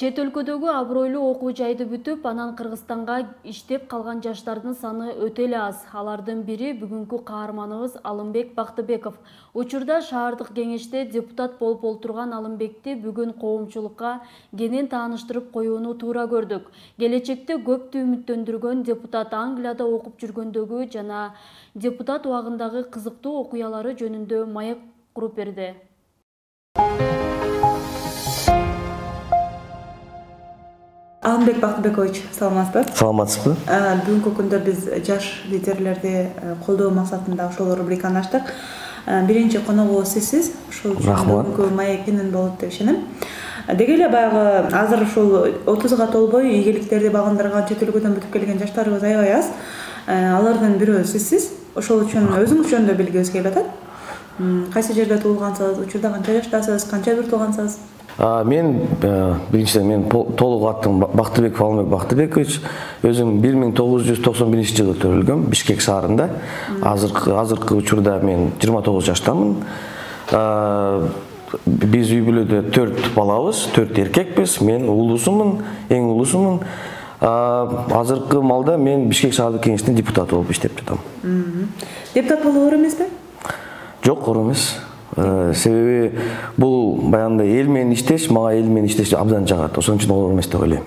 Чет өлкөдөгү абройлуу окуу жайды бүтүп, анан Кыргызстанга иштеп калган жаштардын саны өтө эле аз. Алардын бири бүгүнкү каарманыбыз Алымбек Бактыбеков. Учурда шаардык кеңеште депутат болуп олтурган Алымбекти бүгүн коомчулукка кенен тааныштырып коюуну туура көрдүк. Келечекте көптү үмүттөндүргөн депутат Англияда окуп жүргөндөгү жана депутат убагындагы кызыктуу окуялары жөнүндө маек куруп берди. Алымбек Бактыбекович, саламатсызбы? Саламатсызбы? Бүгүнкү күндө биз жаш лидерлерди колдоо максатында ошол рубриканы ачтык. Биринчи коногубуз сизсиз. Ошол үчүн бүгүнкү маек кенен болот деп ишенем. Деги эле баягы азыр ушул 30га толбой ийгиликтерди багындырган чет өлкөдөн бүтүп келген жаштарыбыз аябай аз. Алардын бирөө сизсиз. Ошол үчүн өзүңүз жөнүндө билгибиз келип атат. Кайсы жерде туулгансыз, учурда канча жаштасыз, канча бир туугансыз? Мен биринчиден мен толук атым Бактыбеков Алымбек Бактыбекович. Өзүм 1991 жылы төрөлгөм Бишкек шаарында. Азыркы учурда мен 29 жаштамын. Биз үй бүлөдө 4 балабыз, 4 эркекпиз. Мен улуусумун, эң улуусумун. Азыркы малда мен Бишкек шаардык кеңешинин депутаты болуп иштеп жатам. Депутат болуу оор эмеспи? Жок, оор эмес. Себеби бул баягындай эл менен иштеш, мага эл менен иштеш абдан жагат. Ошон үчүн оор эмес деп ойлойм.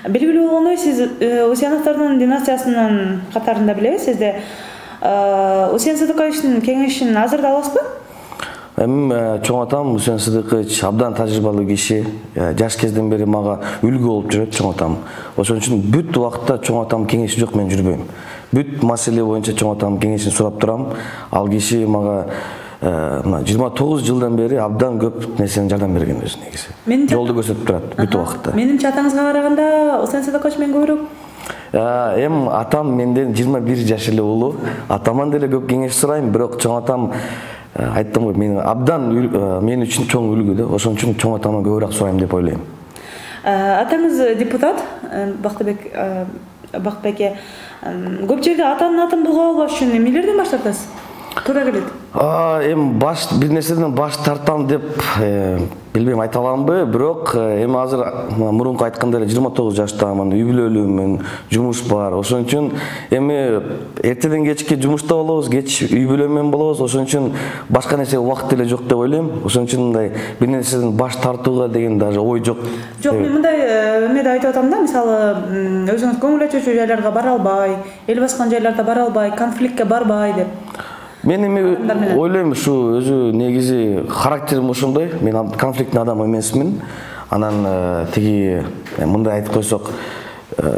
Белгилүү болгондой, сиз Усеновдордун династиясынын катарында билебиз. Сизде Усен Сыдыковичтин кеңешин азыр да аласызбы? Чоң атам Усен Сыдыкович абдан тажрыйбалуу киши. Жаш кезден бери мага үлгү болуп жүрөт чоң атам. Ошон үчүн бүт убакытта чоң атам кеңеши жок мен жүрбөйм. Бүт маселе боюнча чоң атам кеңешин сурап турам. Ал киши мага 29 жылдан бери абдан көп нерсени жардам берген өзү негизи. Жолду көрсөтүп турат бүт убакытта. Менимче атаңызга караганда Усен Сыдыкович мен көбүрөөк. Атам менден 21 жаш эле улуу. Атаман деле көп кеңеш сурайм, бирок чоң атам айттым го, мен абдан мен үчүн чоң үлгү да. Ошон үчүн чоң атаман көбүрөөк сурайм деп ойлойм. Атаңыз депутат Бактыбек Бактыбекке көп жерде атанын атын булга албаш үчүн эмнелерден баш тартасыз? Туура келет. Бир нерседен баш тартам деп билбейм, айта аламбы, бирок азыр мурунку айткандай 29 жаштамын, үй бүлөлүүмүн, жумуш бар. Ошон үчүн эртеден кечке жумушта болобуз, кеч үй бүлө менен болобуз. Ошон үчүн башка нерсеге убакыт деле жок деп ойлойм. Ошон үчүн мындай бир нерседен баш тартууга деген даже ой жок. Жок, мен мындай эмеде айтып атам да, мисалы, өзүңүз көңүл ачуучу жайларга бара албай, эл баскан жайларда бара албай, конфликтке барбай деп. Мен эми ойлойм, ушу өзү негизи характерим ошондой. Мен конфликттин адам эмесмин. Анан тиги мындай айтып койсок,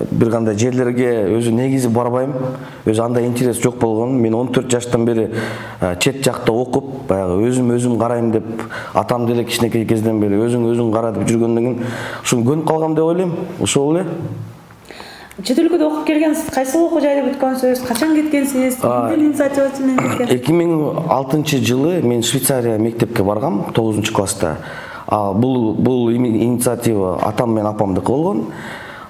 бир кандай жерлерге өзү негизи барбайм. Өзү андай интерес жок болгон. Мен 14 жаштан бери чет жакта окуп, баягы өзүм карайм деп, атам деле кичинекей кезден бери өзүң кара деп жүргөндөн кийин ушуну көнүп калгам деп ойлойм. Ошол эле. Чет өлкөдө окуп келгенсиз, кайсы окуу жайды бүткөнсүз, качан кеткенсиз, кимдин инициативасы менен кеткенсиз? 2006 жылы мен Швейцария мектепке баргам, 9-класста. Бул инициатива атам менен апамдыкы болгон.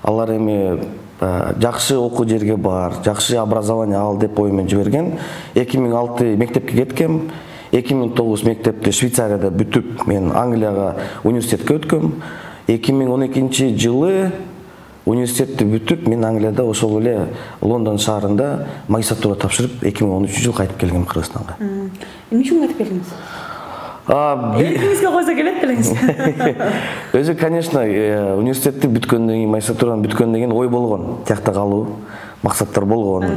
Алар эми жакшы окуу жерге бар, жакшы образование ал деп ой менен жиберген. 2006 мектепке кеткем. 2009 мектепти Швейцарияда бүтүп, мен Англияга университетке өткөм. 2012 жылы университетти бүтүп, мен Англияда ошол эле Лондон шаарында магистратура тапшырып, 2013 жылы кайтып келгем Кыргызстанга. Эмне үчүн кайтып келдиңиз? Эркиңизге койсо келет белеңиз. Өзү, конечно, университетти бүткөндөн кийин, магистратураны бүткөндөн кийин ой болгон, тиякта калуу максаттар болгон.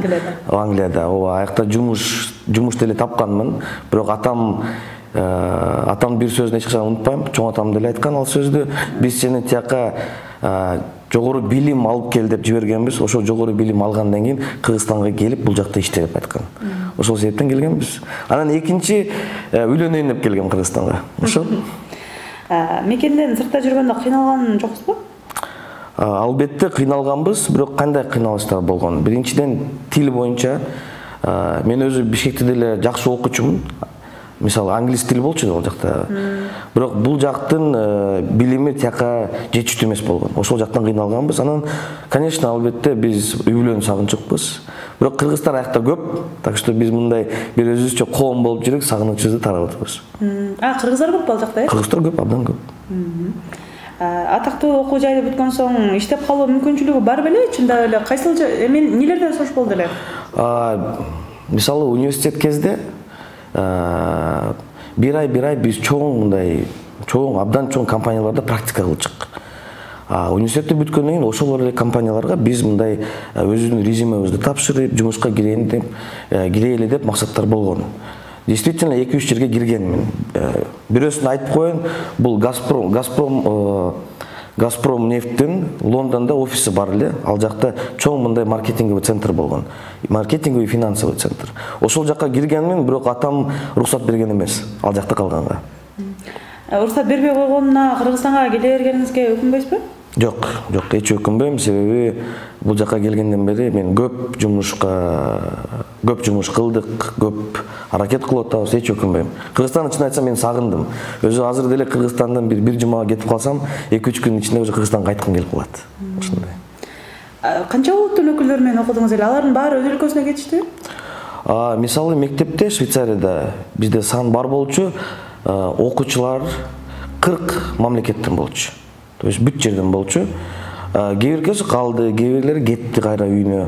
Англияда. Ооба, аякта жумуш деле тапканмын. Бирок атам бир сөзүн эч качан унутпайм. Чоң атам деле айткан ал сөздү. Биз сени тияка жогору билим алып кел деп жибергенбиз. Ошол жогору билим алгандан кийин Кыргызстанга келип бул жакта иште деп айткан. Ошол себептен келгенбиз. Анан экинчи үйлөнөйүн деп келгем Кыргызстанга. Ошол. Мекенден сыртта жүргөндө кыйналган жоксузбу? Албетте кыйналганбыз, бирок кандай кыйналыштар болгон? Биринчиден тил боюнча мен өзү Бишкекте деле жакшы окуучумун. Мисалы, англис тил болчу ал жакта. Бирок бул жактын билими тияка жетиштүү эмес болгон. Ошол жактан кыйналганбыз. Анан, конечно, албетте биз үй бүлөнү сагынчукпуз. Бирок кыргыздар аякта көп. Так что биз мындай бир өзүбүзчө коом болуп жүрүп, сагынычыбызды тарап атабыз. Кыргыздар көп ал жакта, э? Кыргыздар көп, абдан көп. Атактуу окуу жайды бүткөн соң иштеп калуу мүмкүнчүлүгү бар беле? Чында эле кайсыл эмен нелерден сош болду эле? Мисалы университет кезде бир ай биз абдан чоң компанияларда практика кылчык. Университетти бүткөндөн кийин ошол эле компанияларга биз мындай өзүбүздүн резюмебизди тапшырып, жумушка кирели деп максаттар болгон. Действительно 2-3 жерге киргенмин. Бирөөсүн айтып коеюн, бул Газпром нефттин Лондонда офиси бар эле. Ал жакта чоң мындай маркетинговый центр болгон. Маркетинговый финансовый центр. Ошол жакка киргенмин, бирок атам уруксат берген эмес ал жакта калганга. Уруксат бербей койгонуна Кыргызстанга келе бергениңизге өкүнбөйсүзбү? Жок, эч өкүнбөйм, себеби бул жака келгенден бери мен көп жумуш кылдык, көп аракет кылып атабыз, эч өкүнбөйм. Кыргызстанды чын айтсам мен сагындым. Өзү азыр деле Кыргызстандан бир жумага кетип калсам, 2-3 күн ичинде уже Кыргызстанга кайткым келип калат. Ушундай. Канча улуттун өкүлдөрү менен окудуңуз эле? Алардын баары өз өлкөсүнө кетиштиби? Мисалы мектепте Швейцарияда бизде сан бар болчу, окуучулар 40 мамлекеттен болчу. То есть бүт жерден болчу. Кээ биркеси калды, кээ бирлери кетти кайра үйүнө.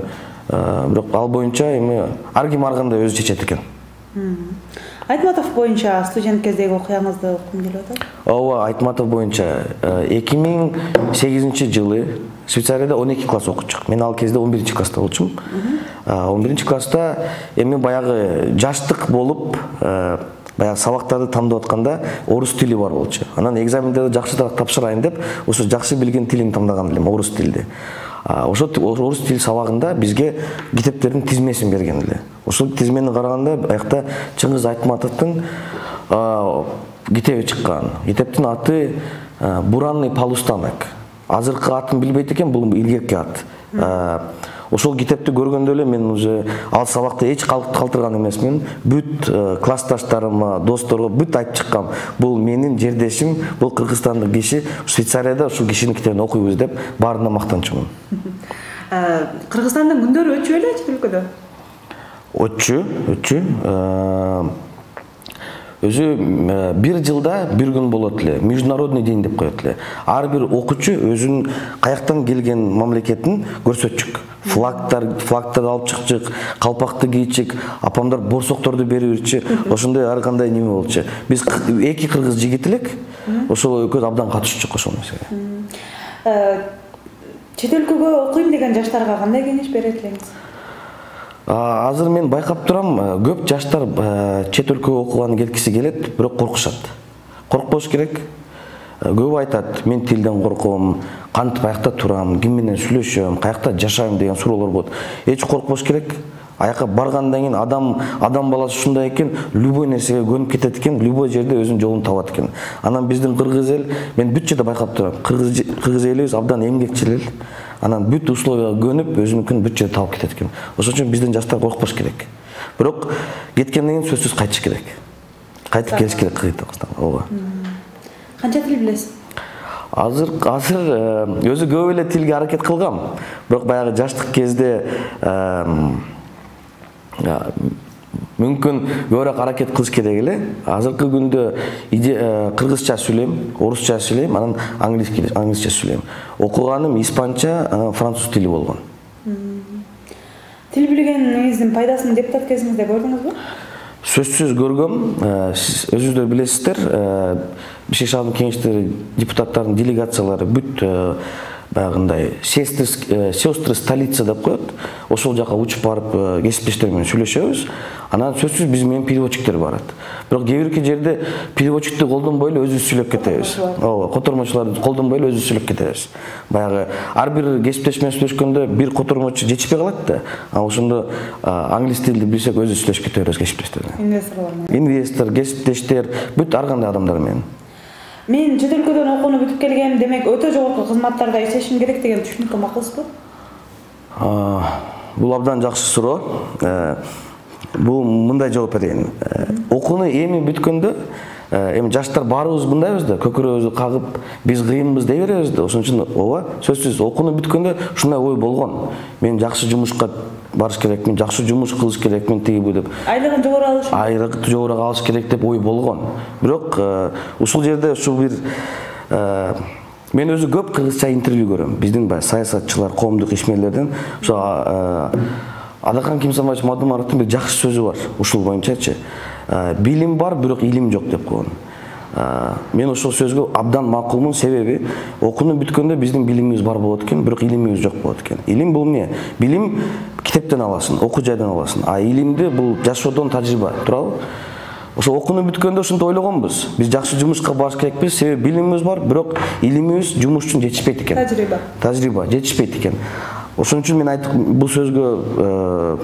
Бирок ал боюнча эми ар ким аргандай өзү чечет экен. Айтматов боюнча студент кездеги окуяңызды окугум келип атат. Ооба, Айтматов боюнча 2008-жылы Швейцарияда 12 класс окучук. Мен ал кезде 11-класста болчумун. 11-класста эми баягы жаштык болуп, баягы сабактарды тандап атканда орус тили бар болчу. Анан экзамендерди жакшыраак тапшырайын деп, ошо жакшы билген тилимди тандаган элем, орус тилди. Ошо орус тил сабагында бизге китептердин тизмесин берген эле. Ошол тизмени караганда аякта Чыңгыз Айтматовдун китеби чыккан. Китептин аты Буранный полустанок. Азыркы атын билбейт экен, бул илгерки ат. Ошол китепти көргөндө эле мен уже ал сабакта эч калтырган эмесмин. Бүт классташтарыма, досторго бүт айтып чыккам. Бул менин жердешим, бул кыргызстандык киши, Швейцарияда ушул кишинин китебин окуйбуз деп баарына мактанчумун. Кыргызстандын күндөрү өчү беле чет өлкөдө? Өчү. Өзү бир жылда бир күн болот эле, международный день деп коет эле. Ар бир окуучу өзүнүн каяктан келген мамлекетин көрсөтчүк. Флагтарды алып чыкчык, калпакты кийчик, апамдар борсокторду берип ирчи. Ошондой ар кандай неме болчу. Биз 2 кыргыз жигит элек, ошол экөөбүз абдан катышчук ошол нерсеге. Чет өлкөгө окуйм деген жаштарга кандай кеңеш берет элеңиз? Азыр мен байкап турам, көп жаштар чет өлкөгө окуганы келгиси келет, бирок коркушат. Коркпош керек. Көп айтат, мен тилден корком, кантип аякта турам, ким менен сүйлөшөм, каякта жашайм деген суроолор болот. Эч коркпош керек. Аяка баргандан кийин адам баласы ушундай экен, любой нерсеге көнүп кетет экен, любой жерде өзүнүн жолун табат экен. Анан биздин кыргыз эл, мен бүт жерде байкап турам. Кыргыз элибиз абдан эмгекчил эл. Анан бүт условияга көнүп, өзүнүкүн бүт жерде табып кетет экен. Ошон үчүн биздин жаштар коркпош керек. Бирок кеткенден кийин сөзсүз кайтыш керек. Кайтып келиш керек Кыргызстанга. Ооба. Канча тил билесиз? Азыр өзү көп эле тилге аракет кылгам. Бирок баягы жаштык кезде мүмкүн көбүрөөк аракет кылыш керек эле. Азыркы күндө кыргызча сүйлөйм, орусча сүйлөйм, анан англисче сүйлөйм. Окуганым испанча, анан француз тили болгон. Тил билгениңиздин пайдасын депутат кезиңизде көрдүңүзбү? Сөзсүз көргөм. Өзүңүздөр билесиздер, Бишкек шаардык кеңештери депутаттардын делегациялары бүт баягындай сестры столица деп коет. Ошол жака учуп барып кесиптештер менен сүйлөшөбүз. Анан сөзсүз биз менен переводчиктер барат. Бирок кээ бирки жерде переводчиктти колдонбой эле өзүбүз сүйлөп кетебиз. Ооба, котормочуларды колдонбой эле өзүбүз сүйлөп кетебиз. Баягы ар бир кесиптеш менен сүйлөшкөндө бир котормочу жетишпей калат да. Ошондо англис тилди билсек өзүбүз сүйлөшүп кетебиз кесиптештер менен. Инвестор, кесиптештер, бүт ар кандай адамдар менен. Мен чет өлкөдөн окууну бүтүп келгем, демек өтө жогорку кызматтарда иштешим керек деген түшүнүккө макулсузбу? Бул абдан жакшы суроо. Бул мындай жооп берейин. Окууну эми бүткөндө эми жаштар баарыбыз мындайбыз да, көкүрөбүздү кагып, биз кыйынбыз дей беребиз да. Ошон үчүн ооба, сөзсүз окууну бүткөндө ушундай ой болгон. Мен жакшы жумушка барыш керекмин, жакшы жумуш кылыш керекмин тиги деп. Айлыгын жогору алыш. Айлыгын жогору алыш керек деп ой болгон. Бирок ушул жерде ушул бир Мен өзү көп кыргызча интервью көрөм. Биздин баягы саясатчылар, коомдук ишмерлерден ошо Адакан Кимсанбаевич Мадумаровдун бир жакшы сөзү бар. Ушул боюнчачы. Билим бар, бирок илим жок деп койгон. Мен ошол сөзгө абдан макулмун, себеби окууну бүткөндө биздин билимибиз бар болот экен, бирок илимибиз жок болот экен. Илим бул эмне? Билим китептен аласың, окуу жайдан аласың. А илимди бул жашоодон тажрыйба, туурабы? Ошо окууну бүткөндө ушинтип ойлогонбуз. Биз жакшы жумушка барыш керекпиз, себеби билимибиз бар, бирок илимибиз жумуш үчүн жетишпейт экен. Тажрыйба жетишпейт экен. Ошон үчүн мен бул сөзгө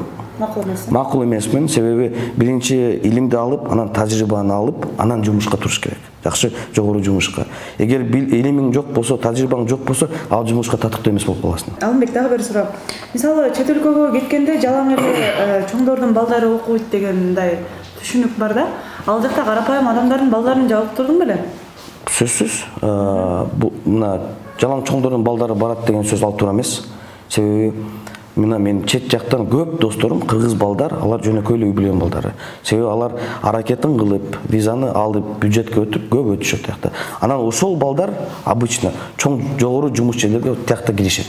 макул эмесмин, себеби биринчи илимди алып, анан тажрыйбаны алып, анан жумушка туруш керек. Жакшы жогору жумушка. Эгер илимиң жок болсо, тажрыйбаң жок болсо, ал жумушка татыктуу эмес болуп каласың. Алымбек, дагы бир суроо. Мисалы, чет өлкөгө кеткенде жалаң эле чоңдордун балдары окуйт дегендей түшүнүк бар да. Ал жакта карапайым адамдардын балдарын жабып турдуң беле? Сөзсүз. Мына жалаң чоңдордун балдары барат деген сөз ал туура эмес. Себеби мен чет жактан көп досторум кыргыз балдар, алар жөнөкөй эле үй бүлөнүн балдары. Себеби алар аракетин кылып, визаны алып, бюджетке өтүп, көп өтүшөт тиякта. Анан ошол балдар обычно чоң жогору жумуш жерлерге тиякта киришет.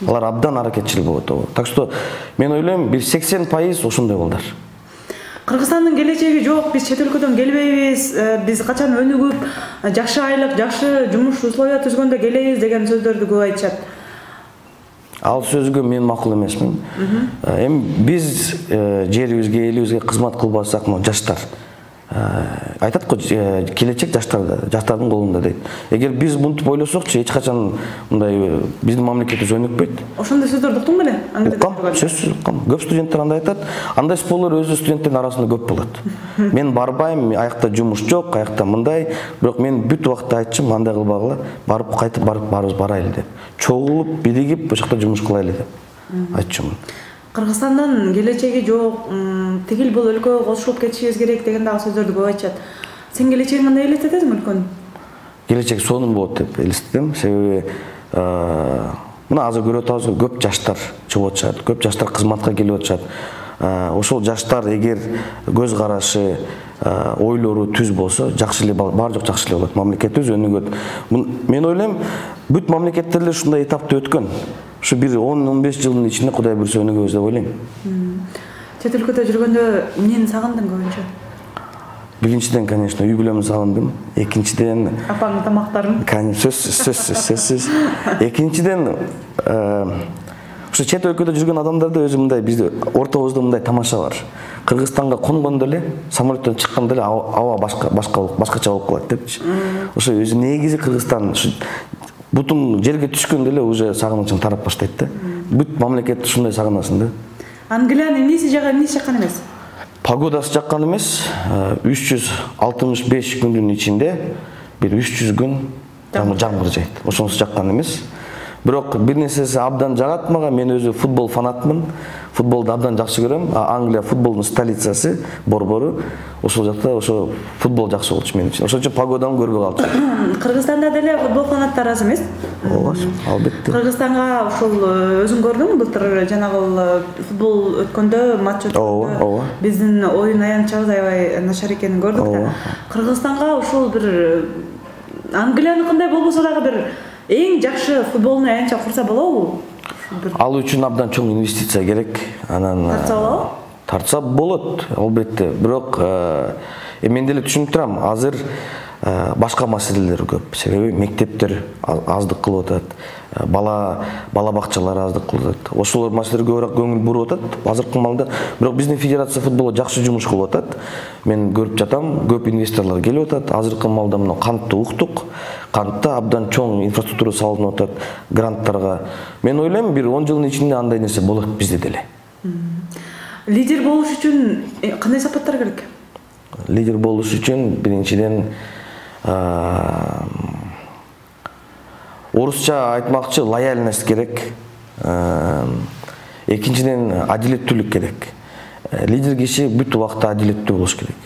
Алар абдан аракетчил болот. Так что мен ойлойм, бир 80% ошондой балдар. Кыргызстандын келечеги жок, биз чет өлкөдөн келбейбиз, биз качан өнүгүп, жакшы айлык, жакшы жумуш условия түзгөндө келебиз деген сөздөрдү көп айтышат. Ал сөзгө мен макул эмесмин. Эми биз жерибизге, элибизге кызмат кылбасак, жаштар айтат го, келечек жаштардын колунда дейт. Эгер биз мынтип ойлосокчу, эч качан мындай биздин мамлекетибиз өнүкпөйт. Ошондой сөздөрдү уктуң беле? Сөзсүз уккам. Көп студенттер андай айтат. Андай спойлер өзү студенттердин арасында көп болот. Мен барбайм, аякта жумуш жок, аякта мындай, бирок мен бүт убакытта айтчым, андай кылбагыла, барып кайтып барайлы деп. Чогулуп, биригип, ошол жакта жумуш кылайлы деп айтчумун. Кыргызстандын келечеги жок, тигил бул өлкөгө кошулуп кетишибиз керек деген дагы сөздөрдү көп айтышат. Сен келечегиң кандай элестетесиң өлкөнүн? Келечек сонун болот деп элестетем, себеби мына азыр көрүп атабыз, көп жаштар чыгып атышат, көп жаштар кызматка келип атышат. Ошол жаштар эгер көз карашы, ойлору түз болсо, жакшы эле бар жок жакшы эле болот. Мамлекетибиз өнүгөт. Мен ойлойм, бүт мамлекеттер эле ушундай этапты өткөн. Ушу бир 10-15 жылдын ичинде Кудай буйрса өнүгөбүз деп ойлойм. Чет өлкөдө жүргөндө эмнени сагындың көбүнчө? Биринчиден, конечно, үй бүлөмдү сагындым. Экинчиден апаңдын тамактарын. Сөзсүз. Экинчиден ушу чет өлкөдө жүргөн адамдарда өзү мындай, бизде ортобузда мындай тамаша бар. Кыргызстанга конгондо эле, самолеттен чыкканда эле аба башкача болуп калат депчи. Ошо өзү негизи Кыргызстан бутун жерге түшкөндө эле уже сагынычың тарап баштайт да. Бүт мамлекетти ушундай сагынасың да. Англиянын эмнеси жаккан эмес? Погодасы жаккан эмес. 365 күндүн ичинде бир 300 күн жамгыр жайт. Ошонусу жаккан эмес. Бирок бир нерсеси абдан жагат мага. Мен өзү футбол фанатмын. Футболду абдан жакшы көрөм. Англия футболдун столицасы, борбору. Ошол жакта ошо футбол жакшы болчу мен үчүн. Ошон үчүн погоданы көрбөй калчу. Кыргызстанда деле футбол фанаттары аз эмес? Ооба, албетте. Кыргызстанга ошол өзүң көрдүңбү, былтыр жанагы футбол өткөндө, матч өткөндө? Ооба. Биздин оюн аянтчабыз аябай начар экенин көрдүк да. Кыргызстанга ошол бир Англияныкындай болбосо дагы бир эң жакшы футболну аянтча курса болобу? Ал үчүн абдан чоң инвестиция керек. Анан тартса болобу? Тартса болот, албетте. Бирок мен деле түшүнүп турам, азыр башка маселелер көп. Себеби мектептер аздык кылып атат, бала бакчалары аздык кылып атат. Ошол маселелерге көбүрөөк көңүл буруп атат азыркы маалда. Бирок биздин федерация футболго жакшы жумуш кылып атат. Мен көрүп жатам, көп инвесторлор келип атат. Азыркы маалда мына кантты уктук. Кантта абдан чоң инфраструктура салынып атат, гранттарга. Мен ойлойм, бир 10 жылдын ичинде андай нерсе болот бизде деле. Лидер болуш үчүн кандай сапаттар керек? Лидер болуш үчүн биринчиден орусча айтмакчы лояльность керек. Экинчиден адилеттүүлүк керек. Лидер киши бүт убакытта адилеттүү болуш керек.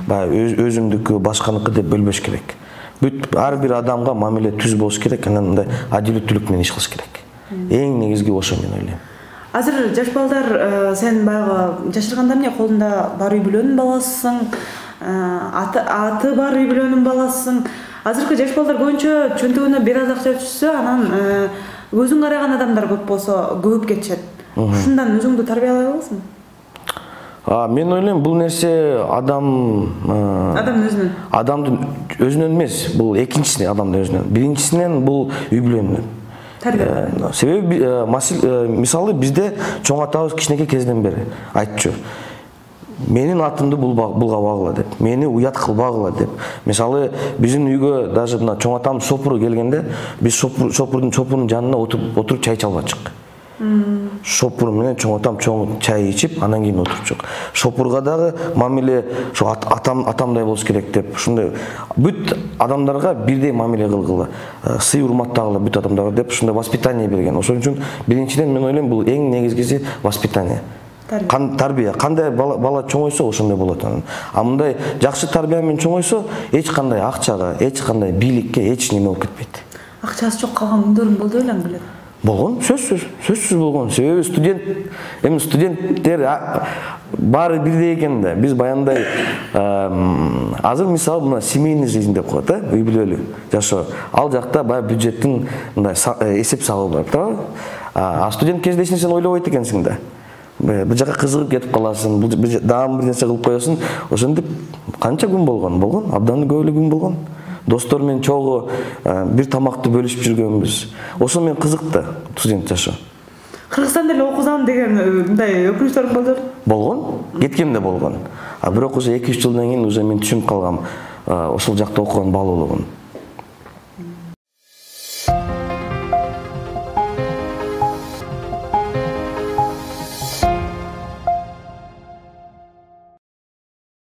Баягы өзүмдүкү, башканыкы деп бөлбөш керек. Бүт ар бир адамга мамиле түз болуш керек, анан мындай адилеттүүлүк менен иш кылыш керек. Эң негизги ошо мен ойлойм. Азыр жаш балдар, сен баягы жашырганда эмне колунда бар үй бүлөнүн баласысың, аты бар үй бүлөнүн баласысың. азыркы жаш балдар көбүнчө чөнтөгүнө бир аз акча түшсө анан көзүн караган адамдар көп болсо көбүп кетишет. Ушундан өзүңдү тарбиялай аласың? Мен ойлойм бул нерсе адамдын өзүнөн эмес, бул экинчисинен адамдын өзүнөн. Биринчисинен бул үй бүлөнүн. Себеби мисалы бизде чоң атабыз кичинекей кезден бери айтчу. Менин атымды булгабагыла деп, мени уят кылбагыла деп. Мисалы биздин үйгө даже мына чоң атам сопуру келгенде биз сопурдун жанына отуруп чай чалбачык. Шопур менен чоң атам чоң чай ичип, анан кийин отурчук. Шопурга дагы мамиле ошо атамдай болуш керек деп, ушундай бүт адамдарга бирдей мамиле кылгыла, сый урматтагыла бүт адамдарга деп ушундай воспитание берген. Ошон үчүн биринчиден мен ойлойм бул эң негизгиси воспитание. Тарбия. Кандай бала чоңойсо ошондой болот анан. А мындай жакшы тарбия менен чоңойсо эч кандай акчага, эч кандай бийликке эч неме болуп кетпейт. Акчасы жок калган күндөрүм болду элем билет. Болгон, сөзсүз болгон. Себеби студенттер баары бирдей экен да. Биз баяндай азыр мисалы мына семейный жизнь деп коет, үй бүлөлүк жашоо. Ал жакта баягы бюджеттин мындай эсеп сабы бар, туура? А студент кезде эч нерсени ойлобойт экенсиң да. Бул жака кызыгып кетип каласың, дагы бир нерсе кылып коесуң. Ошентип канча күн болгон, абдан көп эле күн болгон. Достор менен чогуу бир тамакты бөлүшүп жүргөнбүз. Ошо мен кызык да студент жашоо. Кыргызстанда эле окусам деген мындай өкүнүчтөрүм болду. Болгон, кеткенде болгон. А бирок уже 2-3 жылдан кийин уже мен түшүнүп калгам ошол жакта окуган баалуулугун.